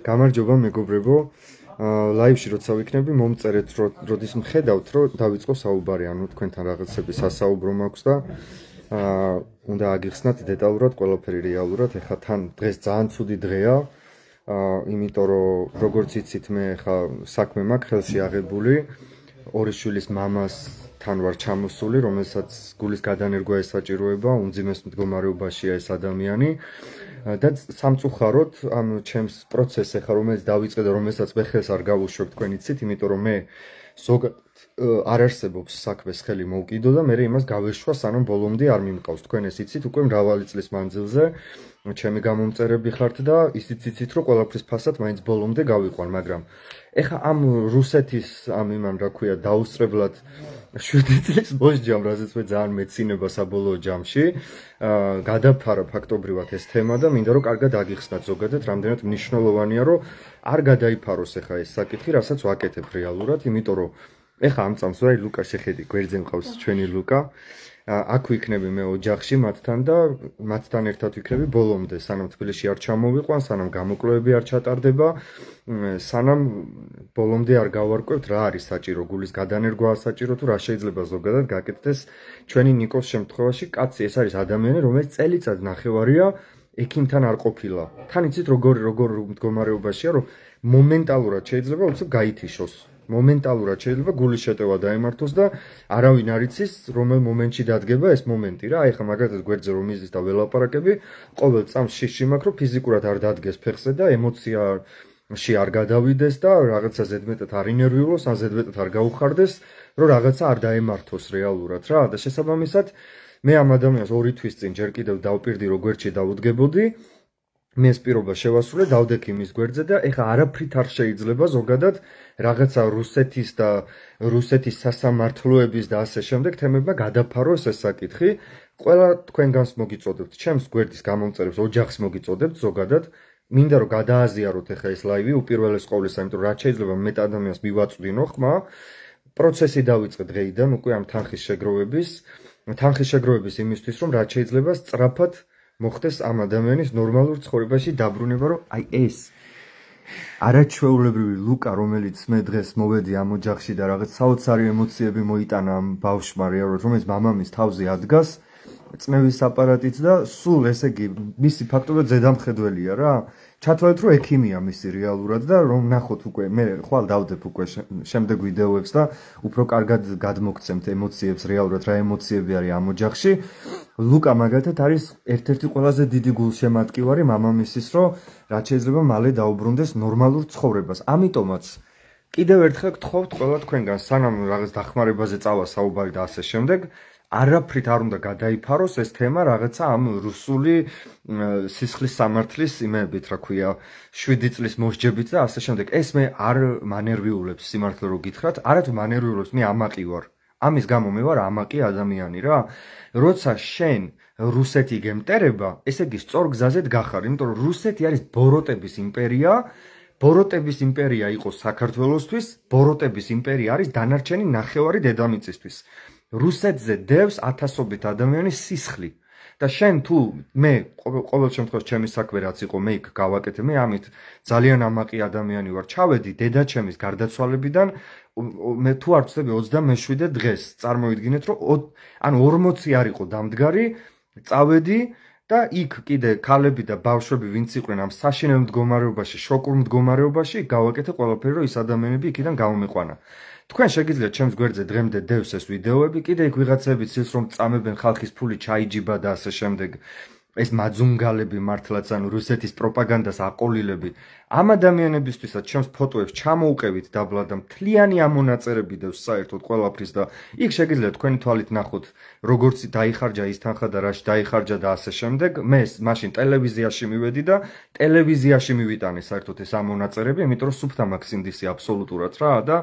გამარჯობა მეგობრებო. ლაივში როცა ვიქნები, მომწერეთ, როდის მხედავთ, რომ დავიწყო საუბარი, ანუ თქვენთან რაღაცები სასაუბრო მაქვს და უნდა აგიხსნათ დეტალურად ყველაფერი რეალურად. ეხლა თან დღეს ძალიან ცუდი დღეა, იმიტომ რომ როგორც იცით, მე ეხლა საქმე მაქვს ხელში აღებული, ორი შვილის მამასთან ვარ ჩამოსული, რომელსაც გულის გადანერგვა ესაჭიროება, უმძიმეს მდგომარეობაშია ეს ადამიანი. და სამწუხაროდ ამ ჩემს პროცესს ეხლა რომელიც დავიწყე და რომელსაც მე ხელს არ გავუშვებ თქვენ იცით, იმიტომ რომ მე ზოგადად არ არსებობს საქმეს ხელი მოვკიდო და მე იმას გავეშვა სანამ ბოლომდე არ მიმყავს. თქვენ ეს იცით უკვე მრავალი წლის მანძილზე ჩემი გამომწერები ხართ და ისიც იცით რომ ყველაფრის ფასად მაინც ბოლომდე გავიყვან, მაგრამ ეხლა ამ რუსეთის ამ იმან რა ქვია დაუსწრებლად 7 წლის მოსჯამ, რაზეც მე ძალიან მეცინება საბოლოო ჯამში, გადაფარა ფაქტობრივად ეს თემა და მინდა რომ კარგად აგიხსნათ ზოგადად, რამდენად მნიშვნელოვანია რომ არ გადაიფაროს ეხლა ეს საკითხი, რასაც ვაკეთებ რეალურად, იმიტომ რომ ეხლა ამ წამს ვარ ლუკა შეხედი, გვერდზე მყავს ჩვენი ლუკა. აქ ვიქნები მე ოჯახში მათთან და მათთან ერთად ვიქნები ბოლომდე, სანამ თბილისში არ ჩამოვიყვან, სანამ გამოკვლევები არ ჩატარდება, სანამ ბოლომდე არ გავარკვევთ რა არის საჭირო, გულის გადანერგვა საჭირო თუ რა შეიძლება ზოგადად გაკეთდეს ჩვენი ნიკოს შემთხვევაში. კაცი ეს არის ადამიანი, რომელიც წელიწად ნახევარია ექიმთან არ ყოფილა. თან იცით როგორ მდგომარეობაშია, რომ მომენტალურად შეიძლება უცებ გაითიშოს. მომენტალურად შეიძლება გულის შეტევა დაემართოს და არავინ არ იცის რომელ მომენტში დადგება ეს მომენტი რა. აი ხა მაგალითად გვერდზე რომ იზის და ველაპარაკები, ყოველ წამს შიში მაქვს რომ ფიზიკურად არ დადგეს ფეხზე და ემოციაში არ გადავიდეს და რაღაცა ზედმეტად არ ინერვიულოს, ან ზედმეტად არ გაუხარდეს, რომ რაღაცა არ დაემართოს რეალურად რა. და შესაბამისად მე ამ ადამიანს 2 თვის წინ ჯერ კიდევ დავპირდი რომ გვერდში დავუდგებოდი. მე ეს პირობა შევასრულე, დავდექი მის გვერდზე და ეხლა არაფრით არ შეიძლება ზოგადად რაღაცა რუსეთის და რუსეთის სასამართლოების და ასე შემდეგ თემებმა გადაფაროს ეს საკითხი. ყველა თქვენგანს მოგიწოდებთ, ჩემს გვერდის გამომწერებს ოჯახს მოგიწოდებთ ზოგადად. მინდა რომ გადააზიაროთ ეხლა ეს ლაივი უპირველეს ყოვლისა, იმიტომ რომ რაც შეიძლება მეტ ადამიანს მივაწვდინო ხმა. პროცესი დავიწყე დღეიდან უკვე ამ თანხის შეგროვების იმისთვის, რომ რაც შეიძლება სწრაფად მოხდეს ამ ადამიანის ნორმალურ ცხოვრებაში დაბრუნება, რომ აი ეს არაჩვეულებრივი ლუკა, რომელიც მე დღეს მოვედი ამ ოჯახში და რაღაც საოცარი ემოციები მოიტანა ამ ბავშვმა, რომელიც მამამის თავზე ადგას, წნევის აპარატით და სულ ესე იგი მისი ფაქტობრივად ზედამხედველია რა. ჩათვალეთ რომ ექიმია მისი რეალურად და რომ ნახოთ უკვე მე ხვალ დავდებ უკვე შემდეგ ვიდეოებს და უფრო კარგად გადმოგცემთ ემოციებს რეალურად რა ემოციები არის ამ ოჯახში. ლუკა მაგალითად არის ერთ-ერთი ყველაზე დიდი გულშემატკივარი მამამისის, რომ რაც შეიძლება მალე დაუბრუნდეს ნორმალურ ცხოვრებას. ამიტომაც კიდევ ერთხელ გთხოვთ ყველა თქვენგან, სანამ რაღაც დახმარებაზე წავა საუბარი და ასე შემდეგ, არაფრით არ უნდა გადაიფაროს ეს თემა რაღაცა ამ რუსული სისხლის სამართლის იმებით, რა ქვია, 7 წლის მოსჯებით და ასე შემდეგ. ეს მე არ მანერვიულებს სიმართლე რო გითხრათ, არათუ მანერვიულებს, მე ამაყი ვარ. ამის გამო მე ვარ ამაყი ადამიანი რა. როცა შენ რუსეთი გემტერება, ესე იგი სწორ გზაზე დგახარ, იმიტომ რომ რუსეთი არის ბოროტების იმპერია. ბოროტების იმპერია იყო საქართველოსთვის, ბოროტების იმპერია არის დანარჩენი ნახევარი დედამიწისთვის. რუსეთზე დევს ათასობით ადამიანის სისხლი. და შენ თუ მე ყოველ შემთხვევაში ჩემი საქმე რაც იყო მე იქ გავაკეთე, მე ამით ძალიან ამაყი ადამიანი ვარ. ჩავედი დედაჩემის გარდაცვალებიდან, მე თუ არ ვწდები 27 დღეს. წარმოვიდგინეთ რომ ანუ 40 არ იყო დამდგარი, წავედი და იქ კიდე ქალები და ბავშვები ვინც იყვნენ ამ საშინელ მდგომარეობაში, შოკურ მდგომარეობაში, გავაკეთე ყველაფერი რომ ის ადამიანები იქიდან გამომიყვანა. თქვენ შეგიძლიათ ჩემს გვერდზე დღემდე დევს ეს ვიდეოები, კიდე იქ ვიღაცები ცილს რომ წამებენ ხალხის ფული ჩაიჯიბა და ასე შემდეგ. ეს მაძუნგალები მართლაც ანუ რუსეთის პროპაგანდას აყოლილები. ამ ადამიანებისთვისაც ჩემს ფოტოებს ჩამოუყევით დაბლა და მთლიანი ამონაწერები დევს საერთოდ ყველაფრის და იქ შეგიძლიათ თქვენი თვალით ნახოთ როგორც დაიხარჯა ის თანხა და რაში დაიხარჯა და ასე შემდეგ. მე მაშინ ტელევიზიაში მივედი და ტელევიზიაში მივიტანე საერთოდ ეს ამონაწერები, იმიტომ რომ სუფთა მაქვს ინდისი აბსოლუტურად რა და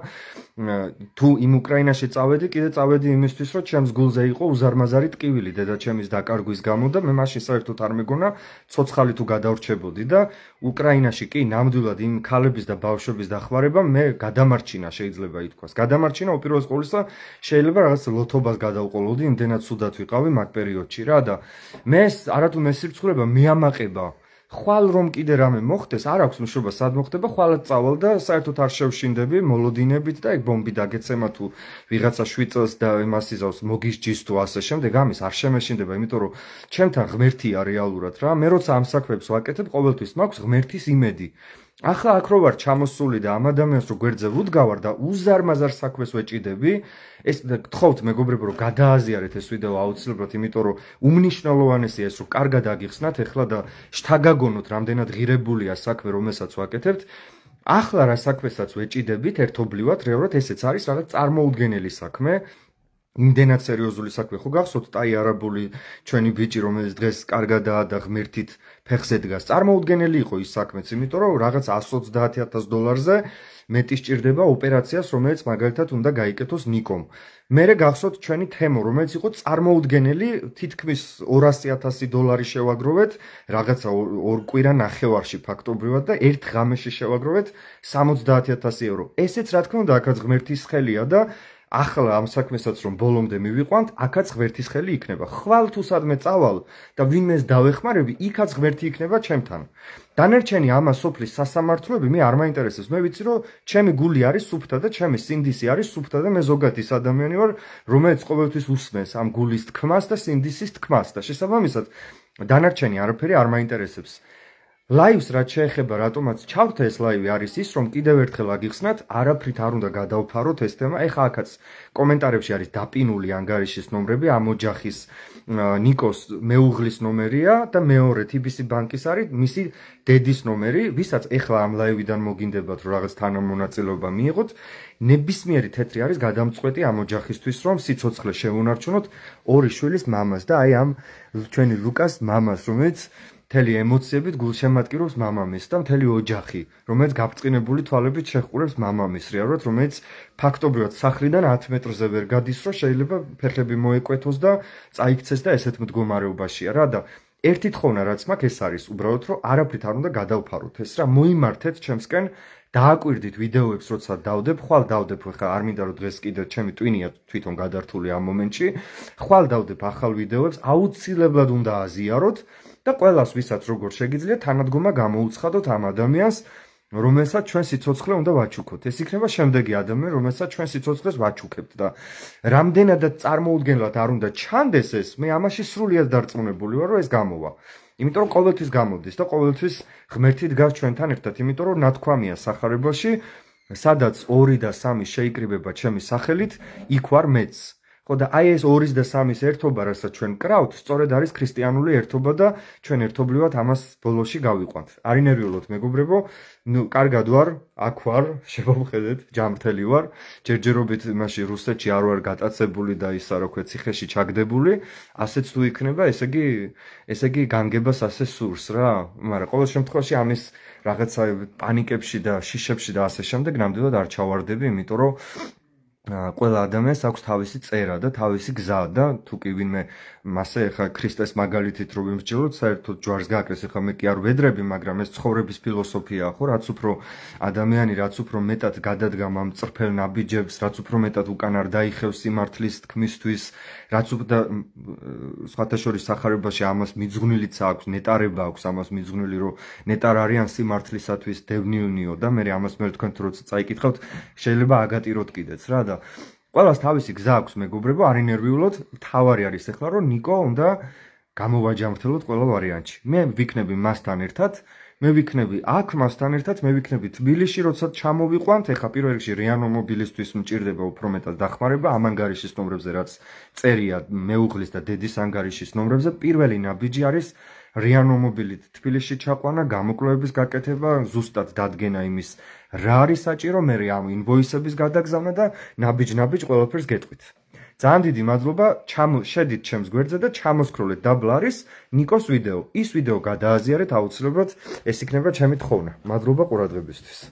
თუ იმ უკრაინაში წავედი, კიდე წავედი იმისთვის, რომ ჩემს გულზე იყო უზარმაზარი ტკივილი დედაჩემის დაკარგვის გამო და მე მაშინ საერთოდ არ მეგონა ცოცხალი თუ გადავრჩებოდი და უკრაინაში კი ნამდვილად იმ ქალების და ბავშვების დახმარება მე გადამარჩინა შეიძლება ითქვას. გადამარჩინა უპირველეს ყოვლისა შეიძლება რაღაც ლოთობას გადავყოლოდი, იმდენად სუდად ვიყავი მაგ პერიოდში რა და მე არათუ მე სირცხულება მიამაყება ხვალ რომ კიდე რამე მოხდეს, არ აქვს მშობა სად მოხდება, ხვალად წავალ და საერთოდ არ შევშინდები მოლოდინებით და ეგ ბომბი დაგეცემა თუ ვიღაცა შვიწელს და იმას იზავს მოგისჯის თუ ასე შემდეგ, ამის არ შემეშინდება, იმიტომ რომ ჩემთან ღმერთია რეალურად რა. მე როცა ამ საქმეებს ვაკეთებ, ყოველთვის მაქვს ღმერთის იმედი. ახლა აქ რო ვარ ჩამოსული და ამ ადამიანს რო გვერდზე ვუდგავარ და უზარმაზარ საქმეს ვეჭიდები, ეს გთხოვთ მეგობრებო რომ გადააზიარეთ ეს ვიდეო აუცილებლად, იმიტომ რომ უმნიშვნელოვანესია ეს რომ კარგად აგიხსნათ ეხლა და შთაგაგონოთ რამდენად ღირებულია საქმე რომელსაც ვაკეთებთ. ახლა რა საქმესაც ვეჭიდებით ერთობლივად, რეალურად ესეც არის რაღაც წარმოუდგენელი საქმე. იმდენად სერიოზული საქმე ხო გახსოვთ ტაი არაბული ჩვენი ბიჭი რომელიც დღეს კარგადაა და ღმერთით ფეხზე დგას. წარმოუდგენელი იყო ის საქმეც, იმიტომ რომ რაღაც 130,000 დოლარზე მეტი სჭირდება ოპერაციას, რომელიც მაგალითად უნდა გაიკეთოს ნიკომ. მერე გახსოვთ ჩვენი თემო, რომელიც იყო წარმოუდგენელი, თითქმის 200,000 დოლარი შევაგროვეთ, რაღაცა ორ კვირა ნახევარში ფაქტობრივად და ერთ ღამეში შევაგროვეთ 70,000 ევრო. ესეც რა თქმა უნდა აქაც ღმერთის ხელია და ახლა ამ საქმესაც რომ ბოლომდე მივიყვანთ, აქაც ღმერთის ხელი იქნება. ხვალ თუ სადმე წავალ და ვინმეს დავეხმარები, იქაც ღმერთი იქნება ჩემთან. დანარჩენი ამა სოფლის სასამართლოები მე არ მაინტერესებს. მე ვიცი რომ ჩემი გული არის სუფთა და ჩემი სინდისი არის სუფთა და მე ზოგადად ის ადამიანი ვარ, რომელიც ყოველთვის უსმენს ამ გულის თქმას და სინდისის თქმას და შესაბამისად დანარჩენი არაფერი არ მაინტერესებს. ლაივს რაც შეეხება რატომაც ჩავთ ეს ლაივი არის ის რომ კიდევ ერთხელ აგიხსნათ არაფრით არ უნდა გადავფაროთ ეს თემა. ეხა აქაც კომენტარებში არის დაპინული ანგარიშის ნომრები, ამ ოჯახის ნიკოს მეუღლის ნომერია და მეორე TBC ბანკის არის მისი დედის ნომერი, ვისაც ეხლა ამ ლაივიდან მოგინდებათ რომ რაღაც თანამონაწილეობა მიიღოთ. ნებისმიერი თეთრი არის გადამწყვეტი ამ ოჯახისთვის რომ სიცოცხლე შევუნარჩუნოთ ორი შვილის მამას და აი ამ ჩვენი ლუკას მამას, რომელიც მთელი ემოციებით გულშემატკივრობს მამამისს და მთელი ოჯახი, რომელიც გაბრწყინებული თვალებით შეჰყურებს მამამისს, რეალურად, რომელიც ფაქტობრივად სახლიდან 10 მეტრზე ვერ გადის, რომ შეიძლება ფეხები მოეკვეთოს და წაიქცეს და ესეთ მდგომარეობაშია რა და ერთი თხოვნა რაც მაქვს ეს არის უბრალოდ რომ არაფრით არ უნდა გადავფაროთ ეს რა, მოიმართეთ ჩემსკენ, დააკვირდით ვიდეოებს როცა დავდებ, ხვალ დავდებ, ხა არ მინდა რომ დღეს კიდე ჩემი ტვინია თვითონ გადართული ამ მომენტში, ხვალ დავდებ ახალ ვიდეოებს, აუცილებლად უნდა აზიაროთ და ყველას ვისაც როგორ შეგიძლია თანადგომა გამოუცხადოთ ამ ადამიანს, რომელსაც ჩვენ სიცოცხლე უნდა ვაჩუქოთ. ეს იქნება შემდეგი ადამიანი, რომელსაც ჩვენ სიცოცხლეს ვაჩუქებთ და რამდენადაც წარმოუდგენლად არ უნდა ჩანდეს ეს, მე ამაში სრულიად დარწმუნებული ვარ, რომ ეს გამოვა. იმიტომ რომ ყოველთვის გამოდის და ყოველთვის ღმერთი დგას ჩვენთან ერთად, იმიტომ რომ ნათქვამია სახარებაში, სადაც 2 და 3 შეიკრიბება ჩემი სახელით, იქ ვარ მეც. ხო და აი ეს 2 და 3-ის ერთობა, რასაც ჩვენ კრავთ, სწორედ არის ქრისტიანული ერთობა და ჩვენ ერთობლივად ამას ბოლოში გავიყვანთ. არ ინერვიულოთ მეგობრებო, ნუ კარგად ვარ, აქ ვარ, შევამხედეთ, ჯანმრთელი ვარ, ჯერჯერობით იმაში რუსეთში არ ვარ გატაცებული და ისა რა ქვია ციხეში ჩაგდებული, ასეც თუ იქნება, ესე იგი განგებას ასე სურს რა, მაგრამ ყოველ შემთხვევაში ამის რაღაცა პანიკებში და შიშებში და ასე შემდეგ ნამდვილად არ ჩავარდები, იმიტომ რომ ყველა ადამიანს აქვს თავისი წერა და თავისი გზა და თუ კი ვინმე მასე ხა ქრისტეს მაგალითით რომ ვიმსჯელოთ, საერთოდ ჯვარს გააკრეს, ხა მე კი არ ვედრები, მაგრამ ეს ცხოვრების ფილოსოფიაა ხო, რაც უფრო ადამიანი, რაც უფრო მეტად გადადგა ამ წრფელ ნაბიჯებს, რაც უფრო მეტად უკან არ დაიხევს სიმართლის თქმისთვის, რაც უფრო სხვათა შორის სახარებაში ამას მიძღვნილიც აქვს, ნეტარება აქვს ამას მიძღვნილი, რომ ნეტარ არიან სიმართლისათვის დევნილნიო და მე ამას მე თქვენ თუ როცა წაიკითხავთ, შეიძლება აგატიროთ კიდეც რა და ყველას თავისი გზა აქვს მეგობრებო, არ ინერვიულოთ, თავარი არის ეხლა რომ ნიკო უნდა გამოვაჯამრთელოთ ყველა ვარიანტში. მე ვიქნები მასთან ერთად, მე ვიქნები აქ მასთან ერთად, მე ვიქნები თბილისში, როცა ჩამოვიყვანთ, ეხლა პირველ რიგში რიანო მობილისთვის მჭირდება უფრო მეტად დახმარება ამ ანგარიშის ნომრებზე, რაც წერია მეუღლის და დედის ანგარიშის ნომრებზე. პირველი ნაბიჯი არის რიანო მობილით თბილისში ჩაყვანა, გამოკვლევების გაკეთება, ზუსტად დადგენა იმის რა არის საჭირო, მე ამ ინვოისების გადაგზავნა და ნაბიჯ ყველაფერს გეტყვით. ძალიან დიდი მადლობა, შედით ჩემს გვერდზე და ჩამოსკროლეთ დაბლა არის ნიკოს ვიდეო. ის ვიდეო გადააზიარეთ აუცილებლად, ეს იქნება ჩემი თხოვნა. მადლობა ყურადღებისთვის.